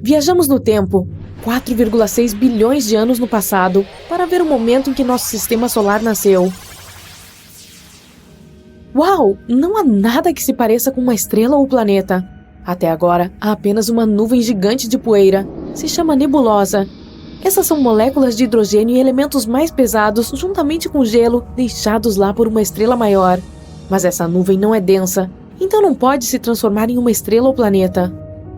Viajamos no tempo, 4,6 bilhões de anos no passado, para ver o momento em que nosso sistema solar nasceu. Uau! Não há nada que se pareça com uma estrela ou planeta. Até agora, há apenas uma nuvem gigante de poeira. Se chama nebulosa. Essas são moléculas de hidrogênio e elementos mais pesados, juntamente com gelo, deixados lá por uma estrela maior. Mas essa nuvem não é densa, então não pode se transformar em uma estrela ou planeta.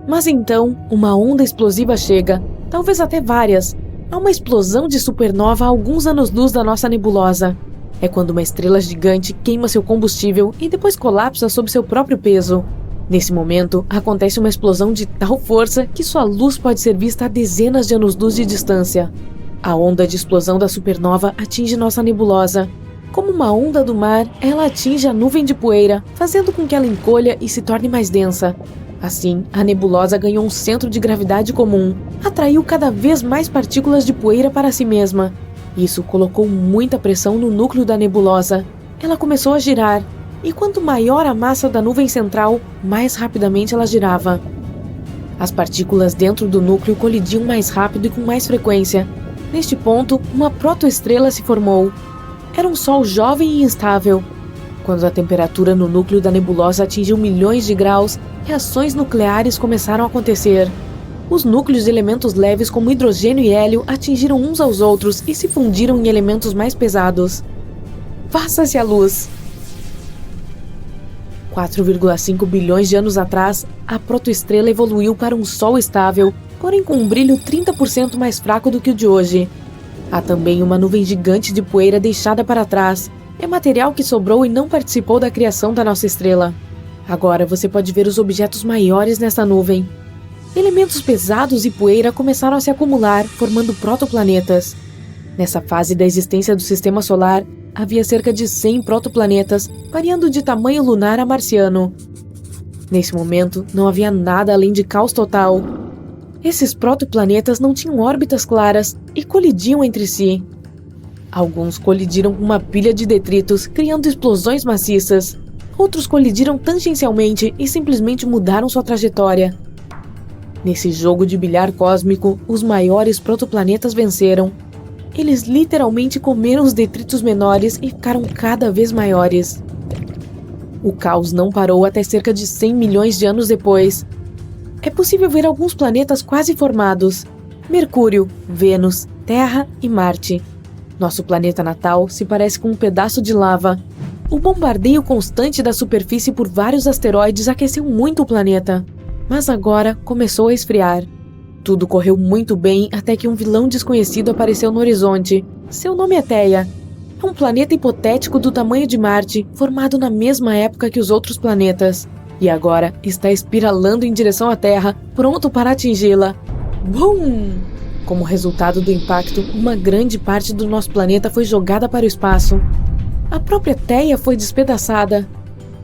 Mas então, uma onda explosiva chega, talvez até várias. Há uma explosão de supernova a alguns anos-luz da nossa nebulosa. É quando uma estrela gigante queima seu combustível e depois colapsa sob seu próprio peso. Nesse momento, acontece uma explosão de tal força que sua luz pode ser vista a dezenas de anos-luz de distância. A onda de explosão da supernova atinge nossa nebulosa. Como uma onda do mar, ela atinge a nuvem de poeira, fazendo com que ela encolha e se torne mais densa. Assim, a nebulosa ganhou um centro de gravidade comum, atraiu cada vez mais partículas de poeira para si mesma. Isso colocou muita pressão no núcleo da nebulosa. Ela começou a girar, e quanto maior a massa da nuvem central, mais rapidamente ela girava. As partículas dentro do núcleo colidiam mais rápido e com mais frequência. Neste ponto, uma protoestrela se formou. Era um Sol jovem e instável. Quando a temperatura no núcleo da nebulosa atingiu milhões de graus, reações nucleares começaram a acontecer. Os núcleos de elementos leves como hidrogênio e hélio atingiram uns aos outros e se fundiram em elementos mais pesados. Faça-se a luz! 4,5 bilhões de anos atrás, a protoestrela evoluiu para um Sol estável, porém com um brilho 30% mais fraco do que o de hoje. Há também uma nuvem gigante de poeira deixada para trás. É material que sobrou e não participou da criação da nossa estrela. Agora você pode ver os objetos maiores nessa nuvem. Elementos pesados e poeira começaram a se acumular, formando protoplanetas. Nessa fase da existência do sistema solar, havia cerca de 100 protoplanetas, variando de tamanho lunar a marciano. Nesse momento, não havia nada além de caos total. Esses protoplanetas não tinham órbitas claras e colidiam entre si. Alguns colidiram com uma pilha de detritos, criando explosões maciças. Outros colidiram tangencialmente e simplesmente mudaram sua trajetória. Nesse jogo de bilhar cósmico, os maiores protoplanetas venceram. Eles literalmente comeram os detritos menores e ficaram cada vez maiores. O caos não parou até cerca de 100 milhões de anos depois. É possível ver alguns planetas quase formados: Mercúrio, Vênus, Terra e Marte. Nosso planeta natal se parece com um pedaço de lava. O bombardeio constante da superfície por vários asteroides aqueceu muito o planeta. Mas agora começou a esfriar. Tudo correu muito bem até que um vilão desconhecido apareceu no horizonte. Seu nome é Theia. É um planeta hipotético do tamanho de Marte, formado na mesma época que os outros planetas. E agora está espiralando em direção à Terra, pronto para atingi-la. Bum! Como resultado do impacto, uma grande parte do nosso planeta foi jogada para o espaço. A própria Theia foi despedaçada.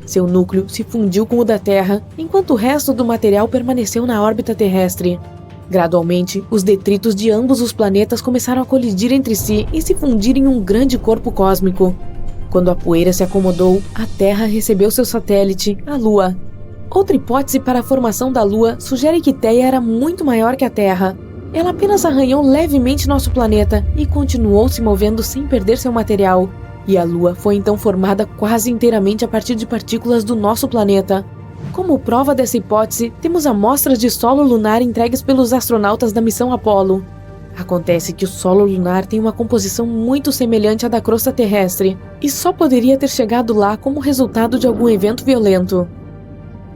Seu núcleo se fundiu com o da Terra, enquanto o resto do material permaneceu na órbita terrestre. Gradualmente, os detritos de ambos os planetas começaram a colidir entre si e se fundir em um grande corpo cósmico. Quando a poeira se acomodou, a Terra recebeu seu satélite, a Lua. Outra hipótese para a formação da Lua sugere que Theia era muito maior que a Terra. Ela apenas arranhou levemente nosso planeta e continuou se movendo sem perder seu material. E a Lua foi então formada quase inteiramente a partir de partículas do nosso planeta. Como prova dessa hipótese, temos amostras de solo lunar entregues pelos astronautas da missão Apollo. Acontece que o solo lunar tem uma composição muito semelhante à da crosta terrestre, e só poderia ter chegado lá como resultado de algum evento violento.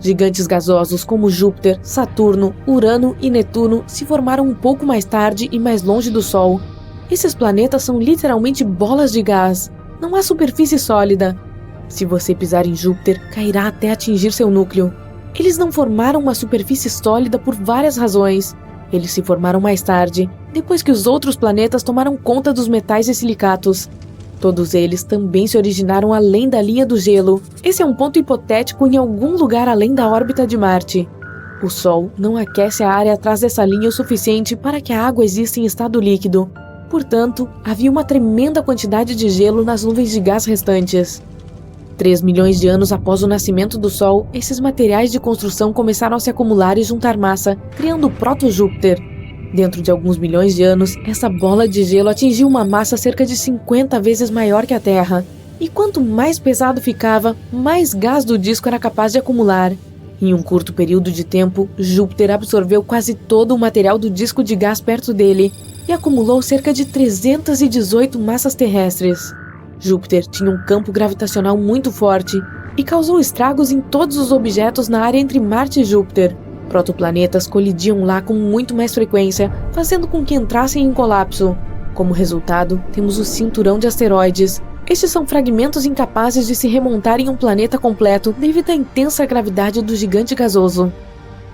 Gigantes gasosos como Júpiter, Saturno, Urano e Netuno se formaram um pouco mais tarde e mais longe do Sol. Esses planetas são literalmente bolas de gás. Não há superfície sólida. Se você pisar em Júpiter, cairá até atingir seu núcleo. Eles não formaram uma superfície sólida por várias razões. Eles se formaram mais tarde, depois que os outros planetas tomaram conta dos metais e silicatos. Todos eles também se originaram além da linha do gelo. Esse é um ponto hipotético em algum lugar além da órbita de Marte. O Sol não aquece a área atrás dessa linha o suficiente para que a água exista em estado líquido. Portanto, havia uma tremenda quantidade de gelo nas nuvens de gás restantes. 3 milhões de anos após o nascimento do Sol, esses materiais de construção começaram a se acumular e juntar massa, criando o proto-Júpiter. Dentro de alguns milhões de anos, essa bola de gelo atingiu uma massa cerca de 50 vezes maior que a Terra. E quanto mais pesado ficava, mais gás do disco era capaz de acumular. Em um curto período de tempo, Júpiter absorveu quase todo o material do disco de gás perto dele e acumulou cerca de 318 massas terrestres. Júpiter tinha um campo gravitacional muito forte e causou estragos em todos os objetos na área entre Marte e Júpiter. Protoplanetas colidiam lá com muito mais frequência, fazendo com que entrassem em colapso. Como resultado, temos o cinturão de asteroides. Estes são fragmentos incapazes de se remontar em um planeta completo devido à intensa gravidade do gigante gasoso.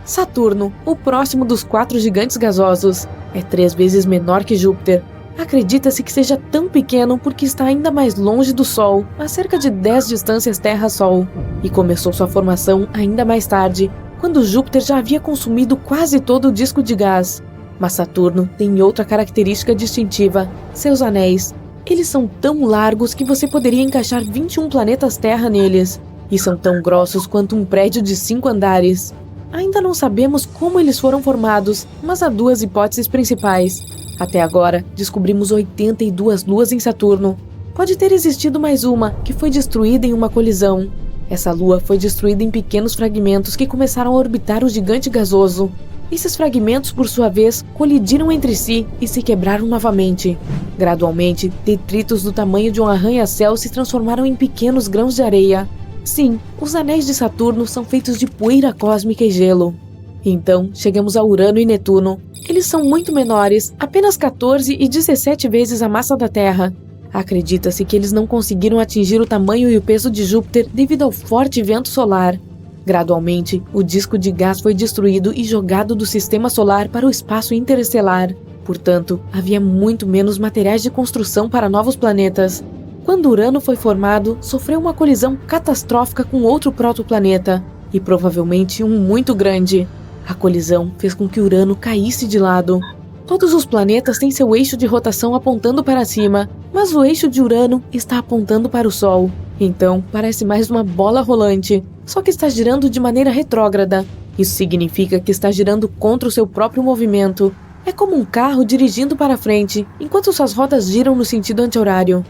Saturno, o próximo dos 4 gigantes gasosos, é 3 vezes menor que Júpiter. Acredita-se que seja tão pequeno porque está ainda mais longe do Sol, a cerca de 10 distâncias Terra-Sol, e começou sua formação ainda mais tarde, quando Júpiter já havia consumido quase todo o disco de gás. Mas Saturno tem outra característica distintiva: seus anéis. Eles são tão largos que você poderia encaixar 21 planetas Terra neles, e são tão grossos quanto um prédio de 5 andares. Ainda não sabemos como eles foram formados, mas há 2 hipóteses principais. Até agora, descobrimos 82 luas em Saturno. Pode ter existido mais uma, que foi destruída em uma colisão. Essa lua foi destruída em pequenos fragmentos que começaram a orbitar o gigante gasoso. Esses fragmentos, por sua vez, colidiram entre si e se quebraram novamente. Gradualmente, detritos do tamanho de um arranha-céu se transformaram em pequenos grãos de areia. Sim, os anéis de Saturno são feitos de poeira cósmica e gelo. Então, chegamos a Urano e Netuno. Eles são muito menores, apenas 14 e 17 vezes a massa da Terra. Acredita-se que eles não conseguiram atingir o tamanho e o peso de Júpiter devido ao forte vento solar. Gradualmente, o disco de gás foi destruído e jogado do sistema solar para o espaço interestelar. Portanto, havia muito menos materiais de construção para novos planetas. Quando Urano foi formado, sofreu uma colisão catastrófica com outro protoplaneta, e provavelmente um muito grande. A colisão fez com que Urano caísse de lado. Todos os planetas têm seu eixo de rotação apontando para cima, mas o eixo de Urano está apontando para o Sol. Então, parece mais uma bola rolante, só que está girando de maneira retrógrada. Isso significa que está girando contra o seu próprio movimento. É como um carro dirigindo para frente, enquanto suas rodas giram no sentido anti-horário.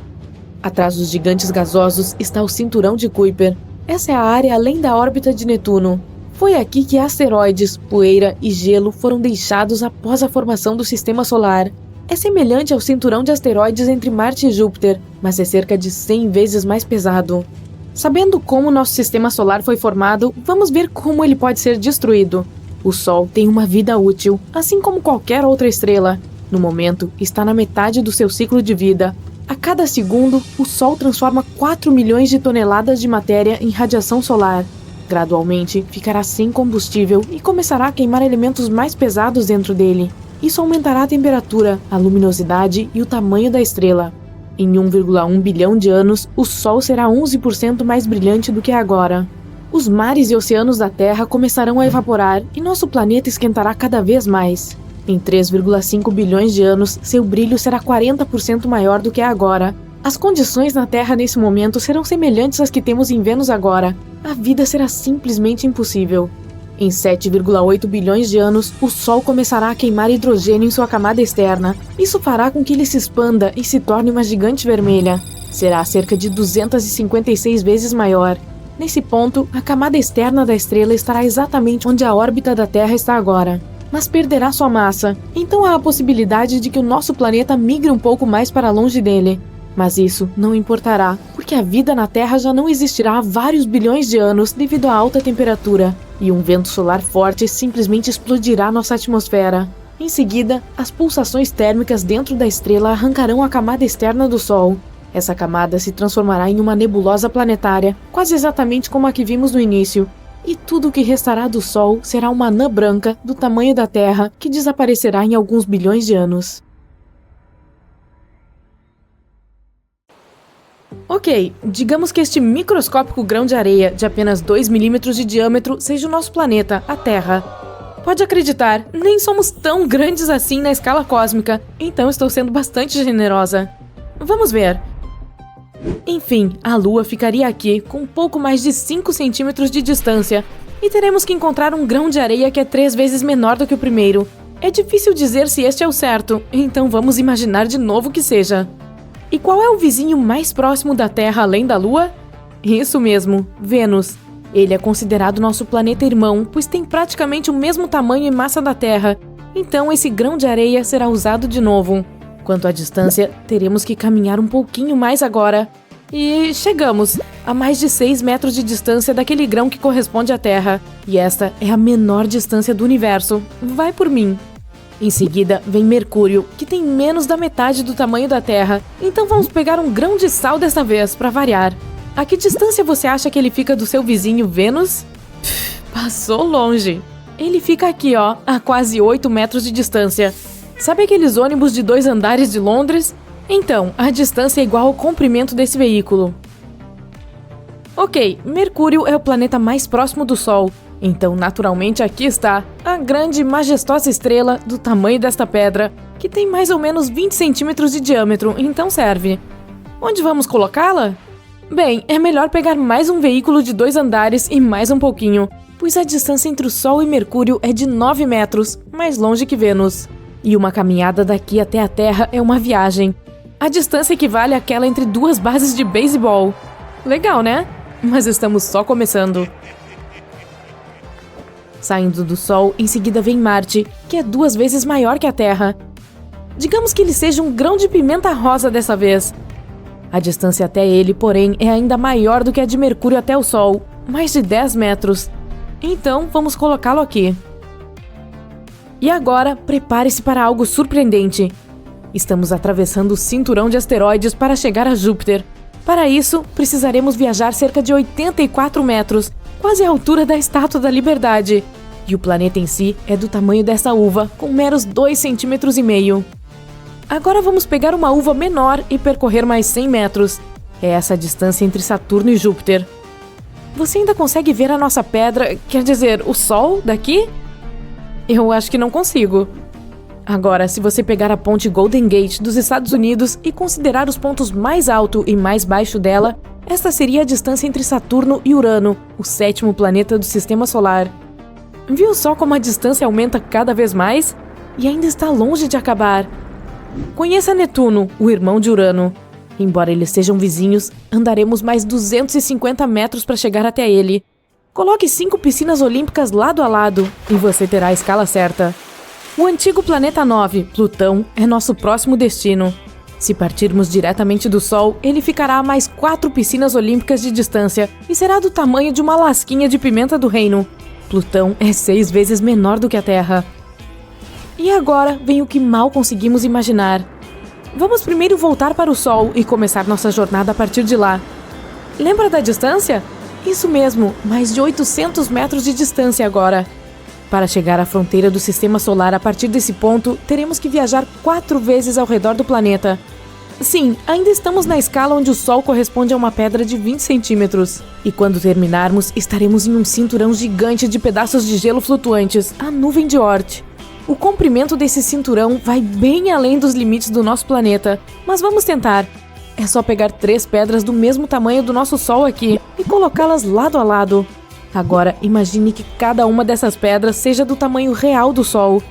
Atrás dos gigantes gasosos está o cinturão de Kuiper. Essa é a área além da órbita de Netuno. Foi aqui que asteroides, poeira e gelo foram deixados após a formação do sistema solar. É semelhante ao cinturão de asteroides entre Marte e Júpiter, mas é cerca de 100 vezes mais pesado. Sabendo como nosso sistema solar foi formado, vamos ver como ele pode ser destruído. O Sol tem uma vida útil, assim como qualquer outra estrela. No momento, está na metade do seu ciclo de vida. A cada segundo, o Sol transforma 4 milhões de toneladas de matéria em radiação solar. Gradualmente, ficará sem combustível e começará a queimar elementos mais pesados dentro dele. Isso aumentará a temperatura, a luminosidade e o tamanho da estrela. Em 1,1 bilhão de anos, o Sol será 11% mais brilhante do que é agora. Os mares e oceanos da Terra começarão a evaporar e nosso planeta esquentará cada vez mais. Em 3,5 bilhões de anos, seu brilho será 40% maior do que é agora. As condições na Terra nesse momento serão semelhantes às que temos em Vênus agora. A vida será simplesmente impossível. Em 7,8 bilhões de anos, o Sol começará a queimar hidrogênio em sua camada externa. Isso fará com que ele se expanda e se torne uma gigante vermelha. Será cerca de 256 vezes maior. Nesse ponto, a camada externa da estrela estará exatamente onde a órbita da Terra está agora. Mas perderá sua massa, então há a possibilidade de que o nosso planeta migre um pouco mais para longe dele. Mas isso não importará, porque a vida na Terra já não existirá há vários bilhões de anos devido à alta temperatura, e um vento solar forte simplesmente explodirá nossa atmosfera. Em seguida, as pulsações térmicas dentro da estrela arrancarão a camada externa do Sol. Essa camada se transformará em uma nebulosa planetária, quase exatamente como a que vimos no início. E tudo o que restará do Sol será uma anã branca do tamanho da Terra, que desaparecerá em alguns bilhões de anos. Ok, digamos que este microscópico grão de areia de apenas 2 milímetros de diâmetro seja o nosso planeta, a Terra. Pode acreditar, nem somos tão grandes assim na escala cósmica, então estou sendo bastante generosa. Vamos ver. Enfim, a Lua ficaria aqui com um pouco mais de 5 centímetros de distância e teremos que encontrar um grão de areia que é 3 vezes menor do que o primeiro. É difícil dizer se este é o certo, então vamos imaginar de novo que seja. E qual é o vizinho mais próximo da Terra além da Lua? Isso mesmo, Vênus. Ele é considerado nosso planeta irmão, pois tem praticamente o mesmo tamanho e massa da Terra, então esse grão de areia será usado de novo. Quanto à distância, teremos que caminhar um pouquinho mais agora. E chegamos a mais de 6 metros de distância daquele grão que corresponde à Terra. E esta é a menor distância do universo. Vai por mim. Em seguida, vem Mercúrio, que tem menos da metade do tamanho da Terra. Então vamos pegar um grão de sal desta vez, para variar. A que distância você acha que ele fica do seu vizinho Vênus? Passou longe. Ele fica aqui, ó, a quase 8 metros de distância. Sabe aqueles ônibus de 2 andares de Londres? Então, a distância é igual ao comprimento desse veículo. Ok, Mercúrio é o planeta mais próximo do Sol. Então, naturalmente, aqui está a grande e majestosa estrela do tamanho desta pedra, que tem mais ou menos 20 centímetros de diâmetro, então serve. Onde vamos colocá-la? Bem, é melhor pegar mais um veículo de 2 andares e mais um pouquinho, pois a distância entre o Sol e Mercúrio é de 9 metros, mais longe que Vênus. E uma caminhada daqui até a Terra é uma viagem. A distância equivale àquela entre 2 bases de beisebol. Legal, né? Mas estamos só começando. Saindo do Sol, em seguida vem Marte, que é 2 vezes maior que a Terra. Digamos que ele seja um grão de pimenta rosa dessa vez. A distância até ele, porém, é ainda maior do que a de Mercúrio até o Sol, mais de 10 metros. Então, vamos colocá-lo aqui. E agora, prepare-se para algo surpreendente. Estamos atravessando o cinturão de asteroides para chegar a Júpiter. Para isso, precisaremos viajar cerca de 84 metros, quase a altura da Estátua da Liberdade. E o planeta em si é do tamanho dessa uva, com meros 2,5 centímetros. Agora vamos pegar uma uva menor e percorrer mais 100 metros. É essa a distância entre Saturno e Júpiter. Você ainda consegue ver a nossa pedra, quer dizer, o Sol, daqui? Eu acho que não consigo. Agora, se você pegar a ponte Golden Gate dos Estados Unidos e considerar os pontos mais alto e mais baixo dela, esta seria a distância entre Saturno e Urano, o 7º planeta do Sistema Solar. Viu só como a distância aumenta cada vez mais? E ainda está longe de acabar. Conheça Netuno, o irmão de Urano. Embora eles sejam vizinhos, andaremos mais 250 metros para chegar até ele. Coloque 5 piscinas olímpicas lado a lado e você terá a escala certa. O antigo planeta 9, Plutão, é nosso próximo destino. Se partirmos diretamente do Sol, ele ficará a mais 4 piscinas olímpicas de distância e será do tamanho de uma lasquinha de pimenta do reino. Plutão é 6 vezes menor do que a Terra. E agora vem o que mal conseguimos imaginar. Vamos primeiro voltar para o Sol e começar nossa jornada a partir de lá. Lembra da distância? Isso mesmo, mais de 800 metros de distância agora. Para chegar à fronteira do Sistema Solar a partir desse ponto, teremos que viajar 4 vezes ao redor do planeta. Sim, ainda estamos na escala onde o Sol corresponde a uma pedra de 20 centímetros. E quando terminarmos, estaremos em um cinturão gigante de pedaços de gelo flutuantes, a nuvem de Oort. O comprimento desse cinturão vai bem além dos limites do nosso planeta, mas vamos tentar. É só pegar 3 pedras do mesmo tamanho do nosso Sol aqui e colocá-las lado a lado. Agora, imagine que cada uma dessas pedras seja do tamanho real do Sol.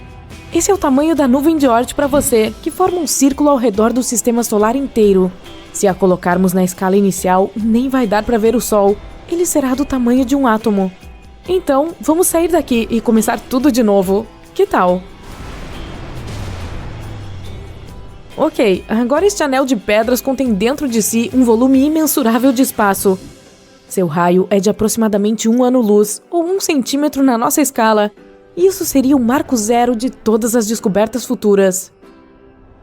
Esse é o tamanho da nuvem de Oort para você, que forma um círculo ao redor do Sistema Solar inteiro. Se a colocarmos na escala inicial, nem vai dar para ver o Sol. Ele será do tamanho de um átomo. Então, vamos sair daqui e começar tudo de novo. Que tal? Ok, agora este anel de pedras contém dentro de si um volume imensurável de espaço. Seu raio é de aproximadamente 1 ano-luz, ou 1 centímetro na nossa escala. Isso seria o marco zero de todas as descobertas futuras.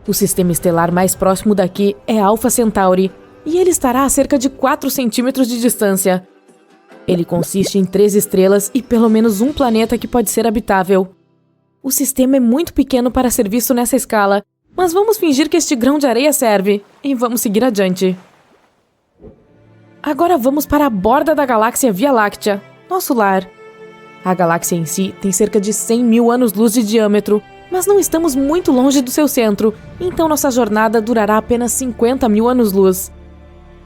O sistema estelar mais próximo daqui é Alpha Centauri, e ele estará a cerca de 4 centímetros de distância. Ele consiste em 3 estrelas e pelo menos um planeta que pode ser habitável. O sistema é muito pequeno para ser visto nessa escala, mas vamos fingir que este grão de areia serve, e vamos seguir adiante. Agora vamos para a borda da galáxia Via Láctea, nosso lar. A galáxia em si tem cerca de 100 mil anos-luz de diâmetro, mas não estamos muito longe do seu centro, então nossa jornada durará apenas 50 mil anos-luz.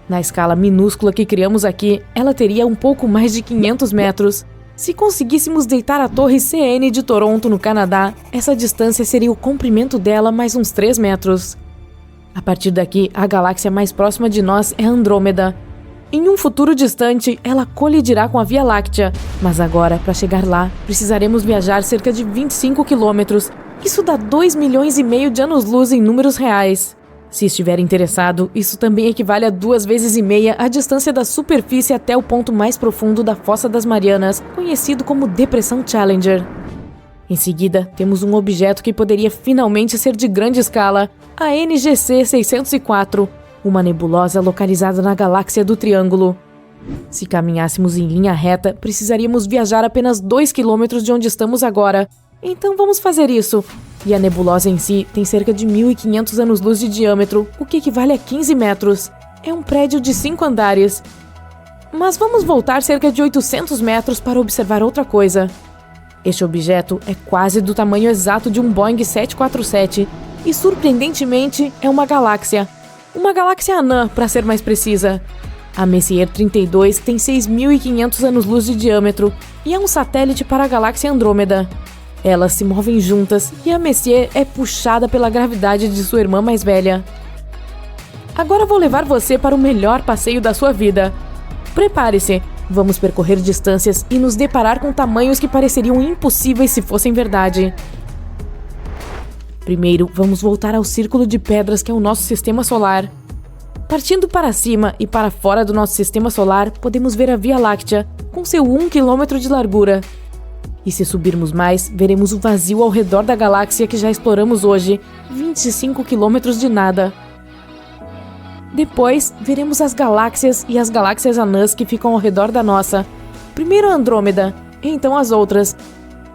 Na escala minúscula que criamos aqui, ela teria um pouco mais de 500 metros. Se conseguíssemos deitar a torre CN de Toronto, no Canadá, essa distância seria o comprimento dela mais uns 3 metros. A partir daqui, a galáxia mais próxima de nós é Andrômeda. Em um futuro distante, ela colidirá com a Via Láctea, mas agora, para chegar lá, precisaremos viajar cerca de 25 quilômetros. Isso dá 2,5 milhões de anos-luz em números reais. Se estiver interessado, isso também equivale a 2,5 vezes a distância da superfície até o ponto mais profundo da Fossa das Marianas, conhecido como Depressão Challenger. Em seguida, temos um objeto que poderia finalmente ser de grande escala, a NGC 604, uma nebulosa localizada na galáxia do Triângulo. Se caminhássemos em linha reta, precisaríamos viajar apenas 2 quilômetros de onde estamos agora. Então vamos fazer isso. E a nebulosa em si tem cerca de 1.500 anos-luz de diâmetro, o que equivale a 15 metros. É um prédio de 5 andares. Mas vamos voltar cerca de 800 metros para observar outra coisa. Este objeto é quase do tamanho exato de um Boeing 747 e, surpreendentemente, é uma galáxia. Uma galáxia anã, para ser mais precisa. A Messier 32 tem 6.500 anos-luz de diâmetro e é um satélite para a galáxia Andrômeda. Elas se movem juntas e a Messier é puxada pela gravidade de sua irmã mais velha. Agora vou levar você para o melhor passeio da sua vida. Prepare-se, vamos percorrer distâncias e nos deparar com tamanhos que pareceriam impossíveis se fossem verdade. Primeiro, vamos voltar ao círculo de pedras que é o nosso sistema solar. Partindo para cima e para fora do nosso sistema solar, podemos ver a Via Láctea, com seu 1 km de largura. E se subirmos mais, veremos o vazio ao redor da galáxia que já exploramos hoje, 25 km de nada. Depois, veremos as galáxias e as galáxias anãs que ficam ao redor da nossa. Primeiro a Andrômeda, e então as outras,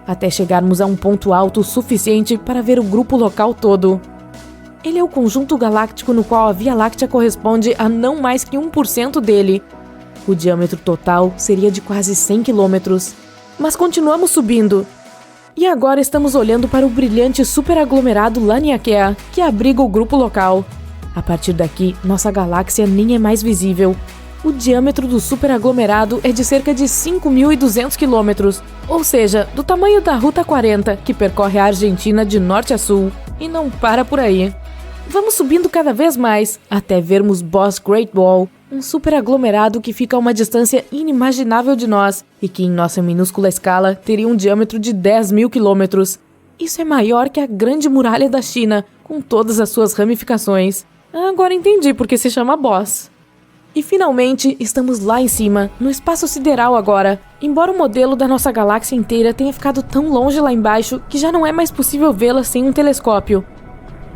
até chegarmos a um ponto alto o suficiente para ver o grupo local todo. Ele é o conjunto galáctico no qual a Via Láctea corresponde a não mais que 1% dele. O diâmetro total seria de quase 100 quilômetros. Mas continuamos subindo. E agora estamos olhando para o brilhante superaglomerado Laniakea, que abriga o grupo local. A partir daqui, nossa galáxia nem é mais visível. O diâmetro do superaglomerado é de cerca de 5.200 quilômetros, ou seja, do tamanho da Ruta 40, que percorre a Argentina de norte a sul. E não para por aí. Vamos subindo cada vez mais, até vermos Boss Great Wall, um superaglomerado que fica a uma distância inimaginável de nós e que, em nossa minúscula escala, teria um diâmetro de 10.000 quilômetros. Isso é maior que a Grande Muralha da China, com todas as suas ramificações. Agora entendi por que se chama Boss. E finalmente, estamos lá em cima, no espaço sideral agora. Embora o modelo da nossa galáxia inteira tenha ficado tão longe lá embaixo que já não é mais possível vê-la sem um telescópio.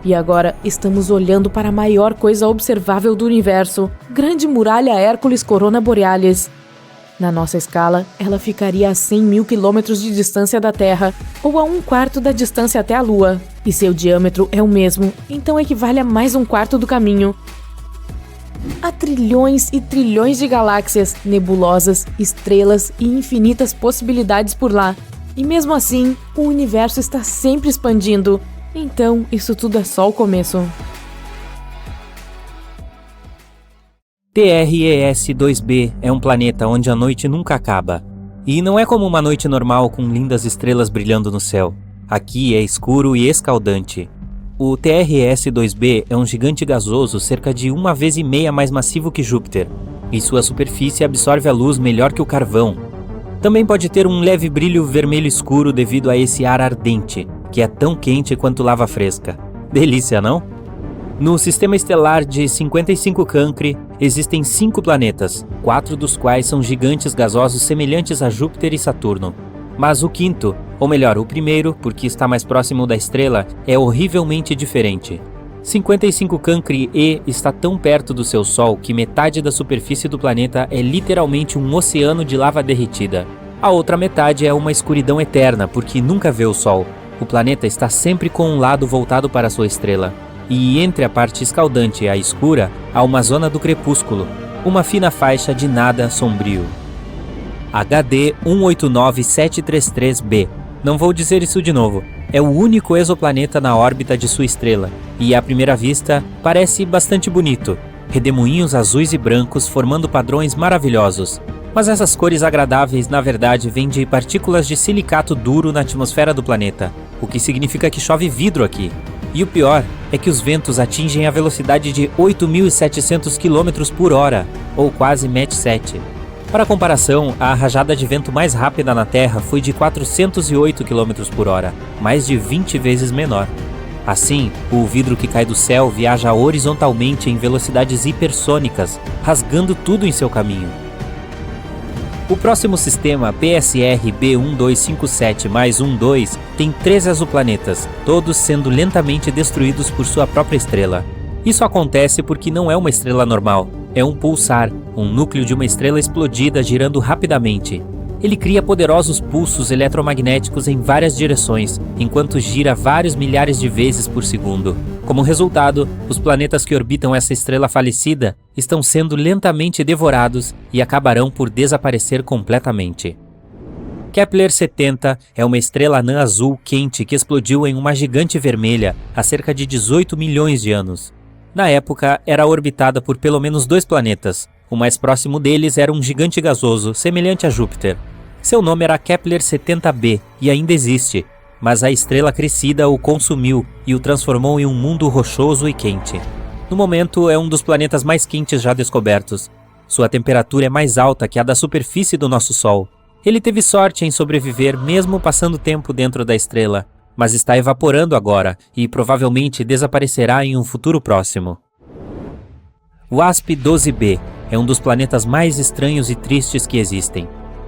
E agora estamos olhando para a maior coisa observável do universo, Grande Muralha Hércules Corona Borealis. Na nossa escala, ela ficaria a 100.000 quilômetros de distância da Terra, ou a 1/4 da distância até a Lua. E seu diâmetro é o mesmo, então equivale a mais 1/4 do caminho. Há trilhões e trilhões de galáxias, nebulosas, estrelas e infinitas possibilidades por lá. E mesmo assim, o universo está sempre expandindo. Então, isso tudo é só o começo. TRES-2b é um planeta onde a noite nunca acaba. E não é como uma noite normal com lindas estrelas brilhando no céu. Aqui é escuro e escaldante. O TRES-2b é um gigante gasoso cerca de 1,5 vezes mais massivo que Júpiter, e sua superfície absorve a luz melhor que o carvão. Também pode ter um leve brilho vermelho escuro devido a esse ar ardente, que é tão quente quanto lava fresca. Delícia, não? No sistema estelar de 55 Cancri, existem 5 planetas, 4 dos quais são gigantes gasosos semelhantes a Júpiter e Saturno. Mas o quinto, ou melhor, o primeiro, porque está mais próximo da estrela, é horrivelmente diferente. 55 Cancri E está tão perto do seu Sol que metade da superfície do planeta é literalmente um oceano de lava derretida. A outra metade é uma escuridão eterna, porque nunca vê o Sol. O planeta está sempre com um lado voltado para sua estrela. E entre a parte escaldante e a escura, há uma zona do crepúsculo, uma fina faixa de nada sombrio. HD 189733b. Não vou dizer isso de novo. É o único exoplaneta na órbita de sua estrela, e à primeira vista parece bastante bonito. redemoinhos azuis e brancos formando padrões maravilhosos. Mas essas cores agradáveis, na verdade, vêm de partículas de silicato duro na atmosfera do planeta, o que significa que chove vidro aqui. E o pior é que os ventos atingem a velocidade de 8.700 km por hora, ou quase Mach 7. Para comparação, a rajada de vento mais rápida na Terra foi de 408 km por hora, mais de 20 vezes menor. Assim, o vidro que cai do céu viaja horizontalmente em velocidades hipersônicas, rasgando tudo em seu caminho. O próximo sistema, PSR B1257+12, tem 13 exoplanetas, todos sendo lentamente destruídos por sua própria estrela. Isso acontece porque não é uma estrela normal, é um pulsar, um núcleo de uma estrela explodida girando rapidamente. Ele cria poderosos pulsos eletromagnéticos em várias direções, enquanto gira vários milhares de vezes por segundo. Como resultado, os planetas que orbitam essa estrela falecida estão sendo lentamente devorados e acabarão por desaparecer completamente. Kepler-70 é uma estrela anã azul quente que explodiu em uma gigante vermelha há cerca de 18 milhões de anos. Na época, era orbitada por pelo menos 2 planetas. O mais próximo deles era um gigante gasoso, semelhante a Júpiter. Seu nome era Kepler-70b e ainda existe, mas a estrela crescida o consumiu e o transformou em um mundo rochoso e quente. No momento, é um dos planetas mais quentes já descobertos. Sua temperatura é mais alta que a da superfície do nosso Sol. Ele teve sorte em sobreviver mesmo passando tempo dentro da estrela, mas está evaporando agora e provavelmente desaparecerá em um futuro próximo. WASP-12b é um dos planetas mais estranhos e tristes que existem.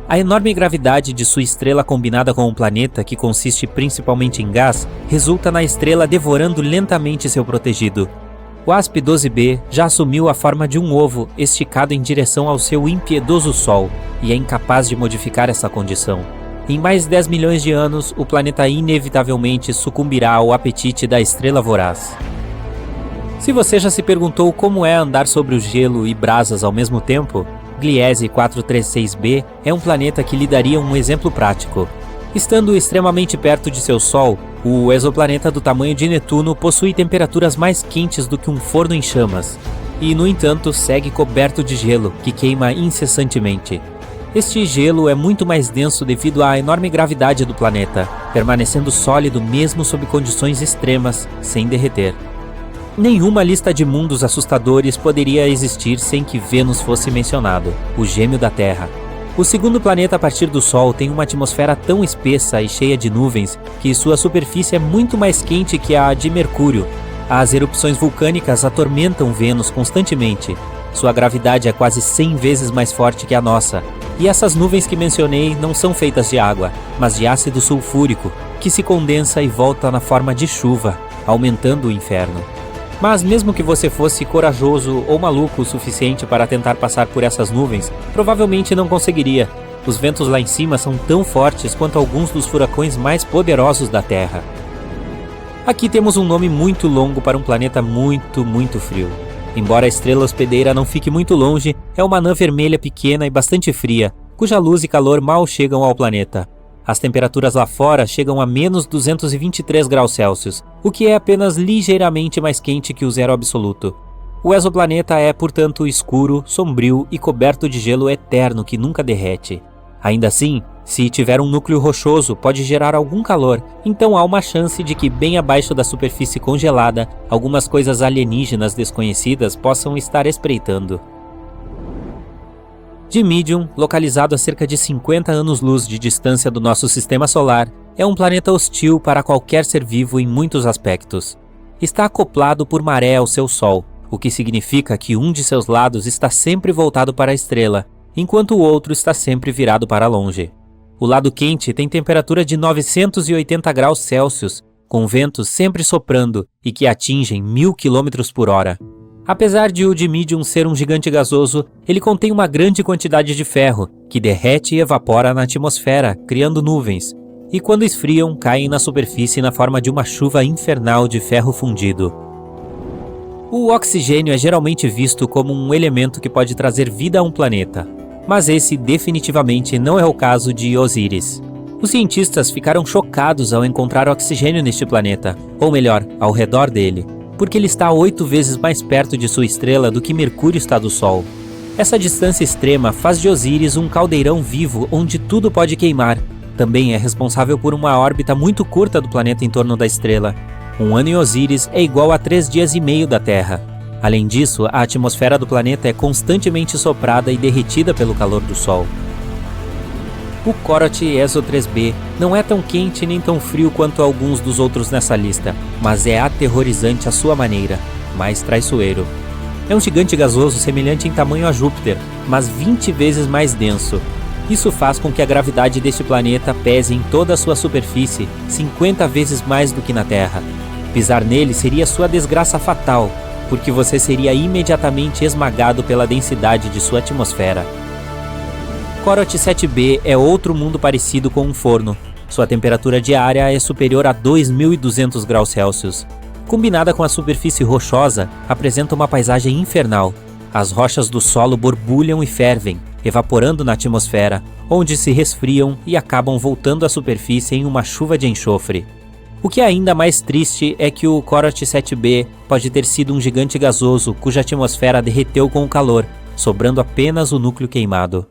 A enorme gravidade de sua estrela combinada com o planeta, que consiste principalmente em gás, resulta na estrela devorando lentamente seu protegido. O WASP-12b já assumiu a forma de um ovo esticado em direção ao seu impiedoso Sol e é incapaz de modificar essa condição. Em mais de 10 milhões de anos, o planeta inevitavelmente sucumbirá ao apetite da estrela voraz. Se você já se perguntou como é andar sobre o gelo e brasas ao mesmo tempo, Gliese 436b é um planeta que lhe daria um exemplo prático. Estando extremamente perto de seu Sol, o exoplaneta do tamanho de Netuno possui temperaturas mais quentes do que um forno em chamas, e, no entanto, segue coberto de gelo, que queima incessantemente. Este gelo é muito mais denso devido à enorme gravidade do planeta, permanecendo sólido mesmo sob condições extremas, sem derreter. Nenhuma lista de mundos assustadores poderia existir sem que Vênus fosse mencionado, o gêmeo da Terra. O segundo planeta a partir do Sol tem uma atmosfera tão espessa e cheia de nuvens que sua superfície é muito mais quente que a de Mercúrio. As erupções vulcânicas atormentam Vênus constantemente. Sua gravidade é quase 100 vezes mais forte que a nossa. E essas nuvens que mencionei não são feitas de água, mas de ácido sulfúrico, que se condensa e volta na forma de chuva, aumentando o inferno. Mas mesmo que você fosse corajoso ou maluco o suficiente para tentar passar por essas nuvens, provavelmente não conseguiria. Os ventos lá em cima são tão fortes quanto alguns dos furacões mais poderosos da Terra. Aqui temos um nome muito longo para um planeta muito frio. Embora a estrela hospedeira não fique muito longe, é uma anã vermelha pequena e bastante fria, cuja luz e calor mal chegam ao planeta. As temperaturas lá fora chegam a menos 223 graus Celsius, o que é apenas ligeiramente mais quente que o zero absoluto. O exoplaneta é, portanto, escuro, sombrio e coberto de gelo eterno que nunca derrete. Ainda assim, se tiver um núcleo rochoso, pode gerar algum calor, então há uma chance de que bem abaixo da superfície congelada, algumas coisas alienígenas desconhecidas possam estar espreitando. Dimidium, localizado a cerca de 50 anos-luz de distância do nosso sistema solar, é um planeta hostil para qualquer ser vivo em muitos aspectos. Está acoplado por maré ao seu Sol, o que significa que um de seus lados está sempre voltado para a estrela, enquanto o outro está sempre virado para longe. O lado quente tem temperatura de 980 graus Celsius, com ventos sempre soprando e que atingem 1000 km por hora. Apesar de o Dimidium ser um gigante gasoso, ele contém uma grande quantidade de ferro, que derrete e evapora na atmosfera, criando nuvens, e quando esfriam, caem na superfície na forma de uma chuva infernal de ferro fundido. O oxigênio é geralmente visto como um elemento que pode trazer vida a um planeta, mas esse definitivamente não é o caso de Osíris. Os cientistas ficaram chocados ao encontrar oxigênio neste planeta, ou melhor, ao redor dele. porque ele está 8 vezes mais perto de sua estrela do que Mercúrio está do Sol. Essa distância extrema faz de Osíris um caldeirão vivo onde tudo pode queimar. Também é responsável por uma órbita muito curta do planeta em torno da estrela. Um ano em Osíris é igual a 3 dias e meio da Terra. Além disso, a atmosfera do planeta é constantemente soprada e derretida pelo calor do Sol. O Corot ESO 3b não é tão quente nem tão frio quanto alguns dos outros nessa lista, mas é aterrorizante à sua maneira, mais traiçoeiro. É um gigante gasoso semelhante em tamanho a Júpiter, mas 20 vezes mais denso. Isso faz com que a gravidade deste planeta pese em toda a sua superfície 50 vezes mais do que na Terra. Pisar nele seria sua desgraça fatal, porque você seria imediatamente esmagado pela densidade de sua atmosfera. Corot 7b é outro mundo parecido com um forno. Sua temperatura diária é superior a 2.200 graus Celsius. Combinada com a superfície rochosa, apresenta uma paisagem infernal. As rochas do solo borbulham e fervem, evaporando na atmosfera, onde se resfriam e acabam voltando à superfície em uma chuva de enxofre. O que é ainda mais triste é que o Corot 7b pode ter sido um gigante gasoso cuja atmosfera derreteu com o calor, sobrando apenas o núcleo queimado.